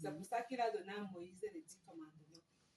C'est pour ça qu'il a donné à Moïse les 10 commandements.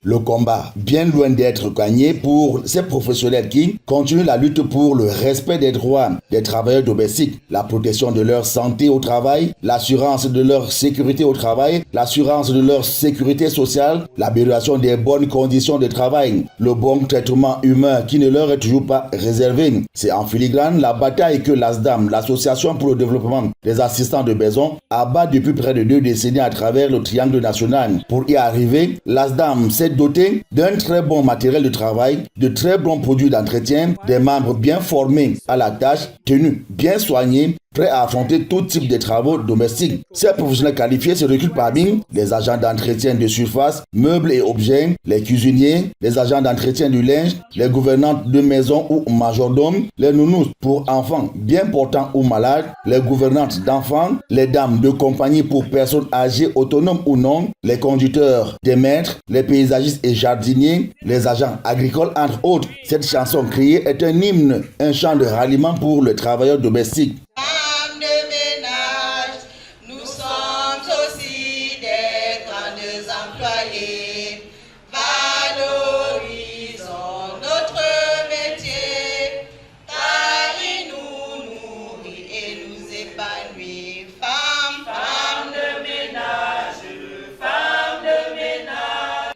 Le combat, bien loin d'être gagné pour ces professionnels qui continuent la lutte pour le respect des droits des travailleurs domestiques, la protection de leur santé au travail, l'assurance de leur sécurité au travail, l'assurance de leur sécurité sociale, l'amélioration des bonnes conditions de travail, le bon traitement humain qui ne leur est toujours pas réservé. C'est en filigrane la bataille que l'ASDAM, l'Association pour le développement des assistants de maison, abat depuis près de 2 décennies à travers le triangle national. Pour y arriver, l'ASDAM s'est doté d'un très bon matériel de travail, de très bons produits d'entretien, des membres bien formés à la tâche, tenus, bien soignés, prêts à affronter tout type de travaux domestiques. Ces professionnels qualifiés se reculent parmi les agents d'entretien de surface, meubles et objets, les cuisiniers, les agents d'entretien du linge, les gouvernantes de maison ou majordomes, les nounous pour enfants bien portants ou malades, les gouvernantes d'enfants, les dames de compagnie pour personnes âgées autonomes ou non, les conducteurs des maîtres, les paysagistes et jardiniers, les agents agricoles entre autres. Cette chanson criée est un hymne, un chant de ralliement pour le travailleur domestique. Femmes de ménage, nous sommes aussi des grandes employées. Valorisons notre métier, car il nous nourrit et nous épanouit. Femmes de ménage, femmes de ménage.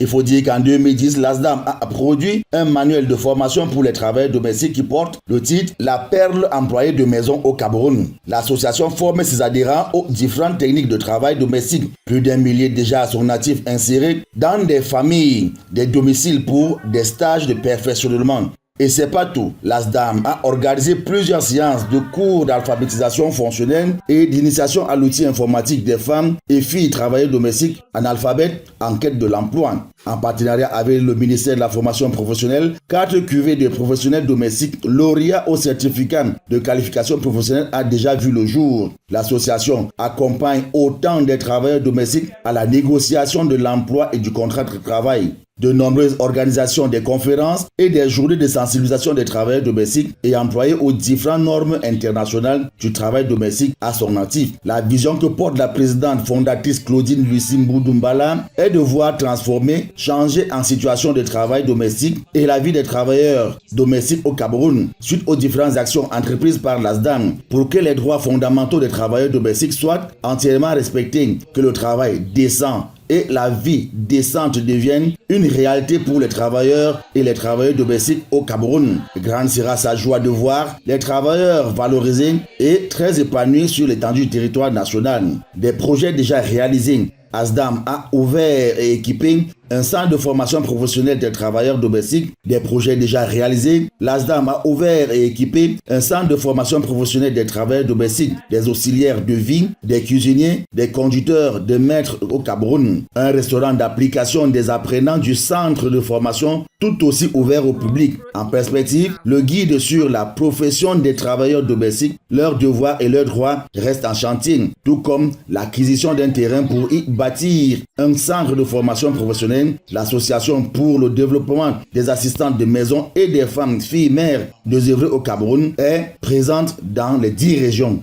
Il faut dire qu'en 2010, l'ASDAM a produit un manuel de formation pour les travailleurs domestiques qui porte le titre « La perle employée de maison au Cameroun ». L'association forme ses adhérents aux différentes techniques de travail domestique. Plus d'1 millier déjà à son actif insérés dans des familles, des domiciles pour des stages de perfectionnement. Et c'est pas tout. L'ASDAM a organisé plusieurs séances de cours d'alphabétisation fonctionnelle et d'initiation à l'outil informatique des femmes et filles travailleurs domestiques analphabètes en quête de l'emploi. En partenariat avec le ministère de la formation professionnelle, 4 cuvées de professionnels domestiques lauréats au certificat de qualification professionnelle a déjà vu le jour. L'association accompagne autant des travailleurs domestiques à la négociation de l'emploi et du contrat de travail. De nombreuses organisations, des conférences et des journées de sensibilisation des travailleurs domestiques et employés aux différentes normes internationales du travail domestique à son actif. La vision que porte la présidente fondatrice Claudine Lucie Mboudumbala est de voir transformer, changer en situation de travail domestique et la vie des travailleurs domestiques au Cameroun suite aux différentes actions entreprises par l'ASDAM pour que les droits fondamentaux des travailleurs domestiques soient entièrement respectés, que le travail décent et la vie décente devienne une réalité pour les travailleurs et les travailleurs domestiques au Cameroun. Grande sera sa joie de voir les travailleurs valorisés et très épanouis sur l'étendue du territoire national. Des projets déjà réalisés. ASDAM a ouvert et équipé un centre de formation professionnelle des travailleurs domestiques, des projets déjà réalisés. L'ASDAM a ouvert et équipé un centre de formation professionnelle des travailleurs domestiques, des auxiliaires de vie, des cuisiniers, des conducteurs, des maîtres au Cameroun. Un restaurant d'application des apprenants du centre de formation tout aussi ouvert au public. En perspective, le guide sur la profession des travailleurs domestiques, leurs devoirs et leurs droits restent en chantier, tout comme l'acquisition d'un terrain pour y bâtir un centre de formation professionnelle. L'Association pour le développement des assistantes de maison et des femmes filles mères de œuvrer au Cameroun est présente dans les 10 régions.